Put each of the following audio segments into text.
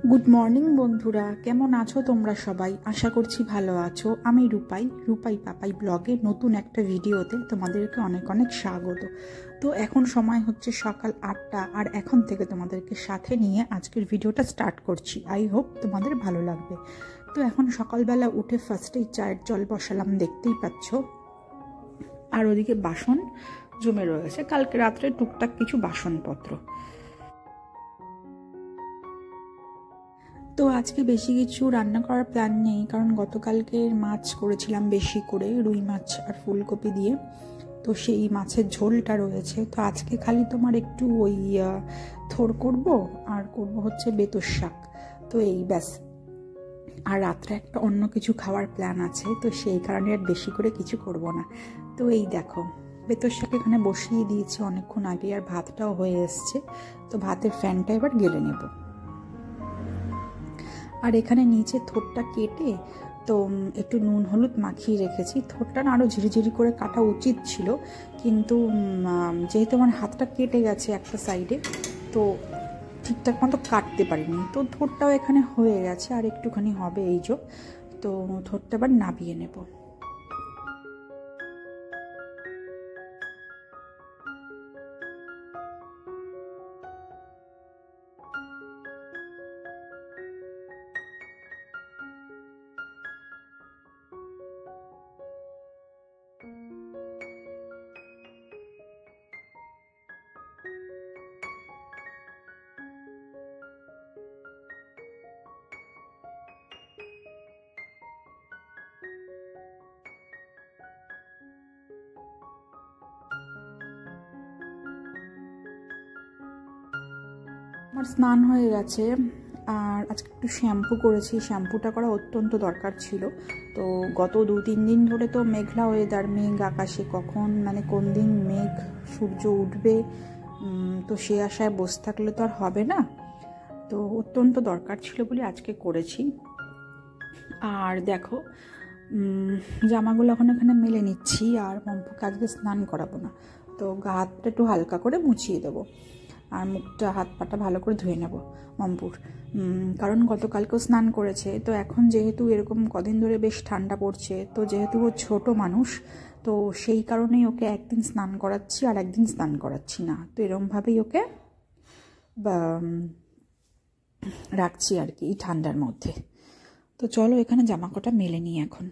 Good morning বন্ধুরা, কেমন আছো তোমরা সবাই? আশা করছি ভালো আছো। আমি রূপাই পাপাই ব্লগে নতুন একটা ভিডিওতে তোমাদেরকে অনেক অনেক স্বাগত। তো এখন সময় হচ্ছে সকাল 8টা, আর এখন থেকে তোমাদেরকে সাথে নিয়ে আজকের ভিডিওটা স্টার্ট করছি। আই হোপ তোমাদের ভালো লাগবে। তো এখন সকালবেলা উঠে ফার্স্টেই চায়ের জল বসালাম, দেখতেই পাচ্ছ। আর ওদিকে বাসন জমে রয়েছে, কালকে রাত্রে টুকটাক কিছু বাসনপত্র। তো আজকে বেশি কিছু রান্না করার প্ল্যান নেই, কারণ গতকালকের মাছ করেছিলাম বেশি করে, রুই মাছ আর ফুলকপি দিয়ে। তো সেই মাছের ঝোলটা রয়েছে। তো আজকে খালি তোমার একটু ওই থোর করব, আর করব হচ্ছে বেতর শাক। তো এই ব্যাস। আর রাত্রে একটা অন্য কিছু খাওয়ার প্ল্যান আছে, তো সেই কারণে আর বেশি করে কিছু করব না। তো এই দেখো, বেতর শাক এখানে বসিয়ে দিয়েছি অনেকক্ষণ আগে, আর ভাতটাও হয়ে এসছে। তো ভাতের ফ্যানটা এবার গেলে নেব। আর এখানে নিচে থোরটা কেটে তো একটু নুন হলুদ মাখিয়ে রেখেছি। থোরটা না আরও ঝিরিঝিরি করে কাটা উচিত ছিল, কিন্তু যেহেতু আমার হাতটা কেটে গেছে একটা সাইডে, তো ঠিকঠাক মতো কাটতে পারিনি। তো থোরটাও এখানে হয়ে গেছে, আর একটুখানি হবে এই যে। তো থোরটা এবার নাবিয়ে নেব। আমার স্নান হয়ে গেছে, আর আজকে একটু শ্যাম্পু করেছি। শ্যাম্পুটা করা অত্যন্ত দরকার ছিল। তো গত 2-3 দিন ধরে তো মেঘলা ওয়েদার, মেঘ আকাশে, কখন মানে কোন দিন মেঘ সূর্য উঠবে, তো সে আশায় বসে থাকলে তো আর হবে না। তো অত্যন্ত দরকার ছিল বলে আজকে করেছি। আর দেখো, জামাগুলো এখন এখানে মেলে নিচ্ছি, আর মম্পুকে আজকে স্নান করাবো না। তো গা হাতটা একটু হালকা করে মুছিয়ে দেবো, আর মুখটা হাত পাটা ভালো করে ধুয়ে নেব মম্পুর। কারণ গতকালকেও স্নান করেছে। তো এখন যেহেতু এরকম কদিন ধরে বেশ ঠান্ডা পড়ছে, তো যেহেতু ও ছোট মানুষ, তো সেই কারণেই ওকে একদিন স্নান করাচ্ছি আর একদিন স্নান করাচ্ছি না। তো এরকমভাবেই ওকে রাখছি আর কি এই ঠান্ডার মধ্যে। তো চলো এখানে জামা কটা মেলে নিই এখন।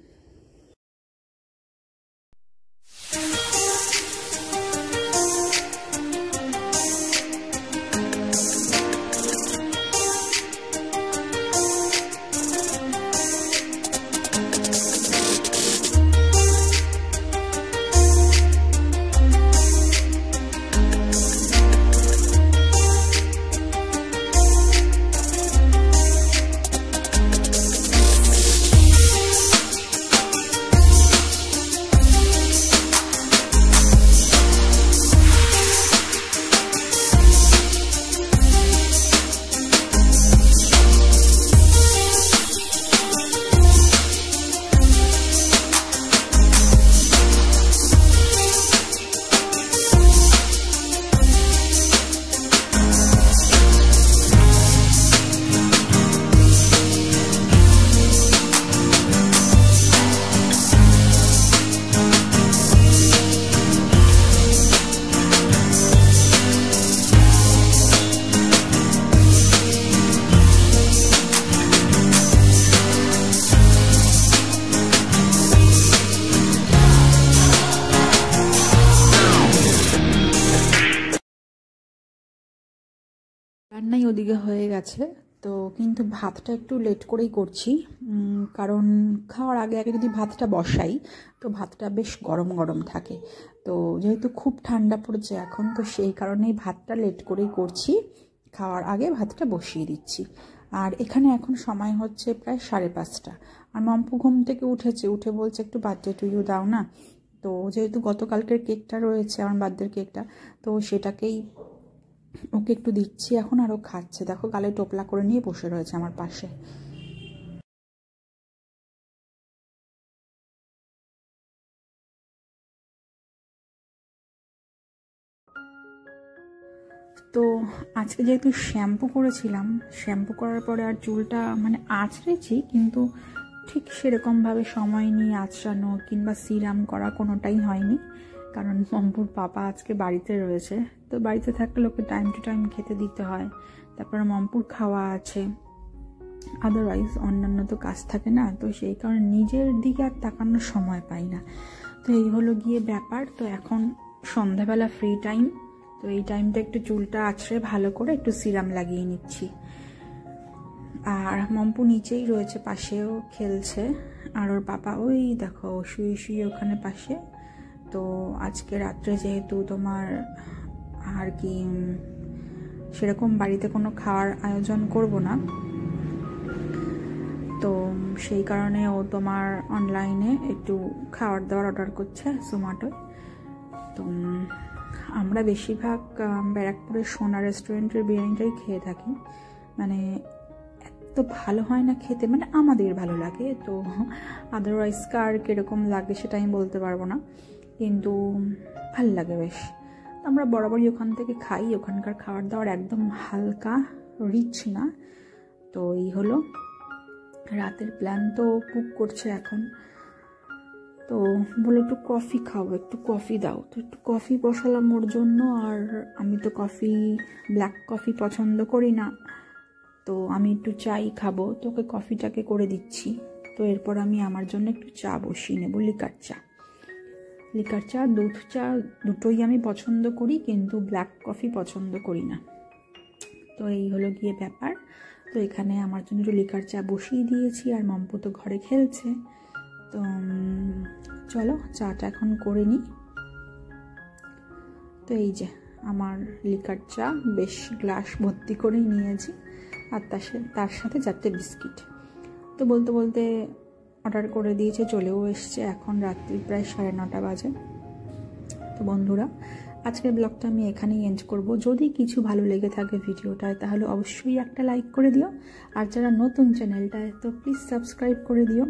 রান্নাই ওদিকে হয়ে গেছে। তো কিন্তু ভাতটা একটু লেট করেই করছি, কারণ খাওয়ার আগে আগে যদি ভাতটা বসাই, তো ভাতটা বেশ গরম গরম থাকে। তো যেহেতু খুব ঠান্ডা পড়েছে এখন, তো সেই কারণেই ভাতটা লেট করেই করছি। খাওয়ার আগে ভাতটা বসিয়ে দিচ্ছি। আর এখানে এখন সময় হচ্ছে প্রায় 5:30। আর মম্পু ঘুম থেকে উঠেছে, উঠে বলছে একটু বার্থডে টু ইউ দাও না। তো যেহেতু গতকালকের কেকটা রয়েছে, আমার বার্থডের কেকটা, তো সেটাকেই ওকে একটু দিচ্ছি এখন। আরও খাচ্ছে, দেখো গালে টোপলা করে নিয়ে বসে রয়েছে আমার পাশে। তো আজকে যেহেতু শ্যাম্পু করেছিলাম, শ্যাম্পু করার পরে আর চুলটা মানে আঁচড়েছি, কিন্তু ঠিক সেরকমভাবে সময় নিয়ে আঁচড়ানো কিংবা সিরাম করা কোনোটাই হয়নি, কারণ মম্পুর পাপা আজকে বাড়িতে রয়েছে। তো বাড়িতে থাকলে লোকে টাইম টু টাইম খেতে দিতে হয়, তারপরে মম্পুর খাওয়া আছে, আদারওয়াইজ অন্যান্য তো কাজ থাকে না, তো সেই কারণে নিজের দিকে আর তাকানোর সময় পাই না। তো এই হলো গিয়ে ব্যাপার। তো এখন সন্ধ্যাবেলা ফ্রি টাইম, তো এই টাইমটা একটু চুলটা আঁচড়ে ভালো করে একটু সিরাম লাগিয়ে নিচ্ছি। আর মম্পু নিচেই রয়েছে, পাশেও খেলছে, আর ওর পাপা ওই দেখো শুয়ে শুয়ে ওখানে পাশে। তো আজকে রাত্রে যেহেতু তোমার আর কি সেরকম বাড়িতে কোনো খাওয়ার আয়োজন করব না, তো সেই কারণে ও তোমার অনলাইনে একটু খাবার দাবার অর্ডার করছে জোম্যাটোয়। তো আমরা বেশিরভাগ ব্যারাকপুরের সোনা রেস্টুরেন্টের বিরিয়ানিটাই খেয়ে থাকি, মানে এত ভালো হয় না খেতে, মানে আমাদের ভালো লাগে। তো আদারওয়াইজ কার কীরকম লাগে সেটা আমি বলতে পারবো না, কিন্তু ভাল লাগে বেশ। আমরা বরাবরই ওখান থেকে খাই, ওখানকার খাবার দাবার একদম হালকা, রিচ না। তো এই হলো রাতের প্ল্যান। তো কুক করছে এখন, তো বলো একটু কফি খাবো, একটু কফি দাও। তো একটু কফি বসালাম ওর জন্য, আর আমি তো কফি ব্ল্যাক কফি পছন্দ করি না, তো আমি একটু চাই খাবো, তো ওকে কফিটাকে করে দিচ্ছি। তো এরপর আমি আমার জন্য একটু চা বসিয়ে নেবো, লিকার চা। লিকার চা, দুধ চা দুটোই আমি পছন্দ করি, কিন্তু ব্ল্যাক কফি পছন্দ করি না। তো এই হলো গিয়ে ব্যাপার। তো এখানে আমার জন্য একটু লিকার চা বসিয়ে দিয়েছি, আর মম্পু তো ঘরে খেলছে। তো চলো চাটা এখন করে নিই। তো এই যে আমার লিকার চা বেশ গ্লাস ভর্তি করেই নিয়েছি, আর তার সাথে 4টে বিস্কিট। তো বলতে বলতে অর্ডার করে দিয়েছে, চলেও এসছে। এখন রাত্রি প্রায় 9:30 বাজে। তো বন্ধুরা, আজকের ব্লগটা আমি এখানেই এন্ড করব। যদি কিছু ভালো লেগে থাকে ভিডিওটায়, তাহলে অবশ্যই একটা লাইক করে দিও, আর যারা নতুন চ্যানেলটায় তো প্লিজ সাবস্ক্রাইব করে দিও।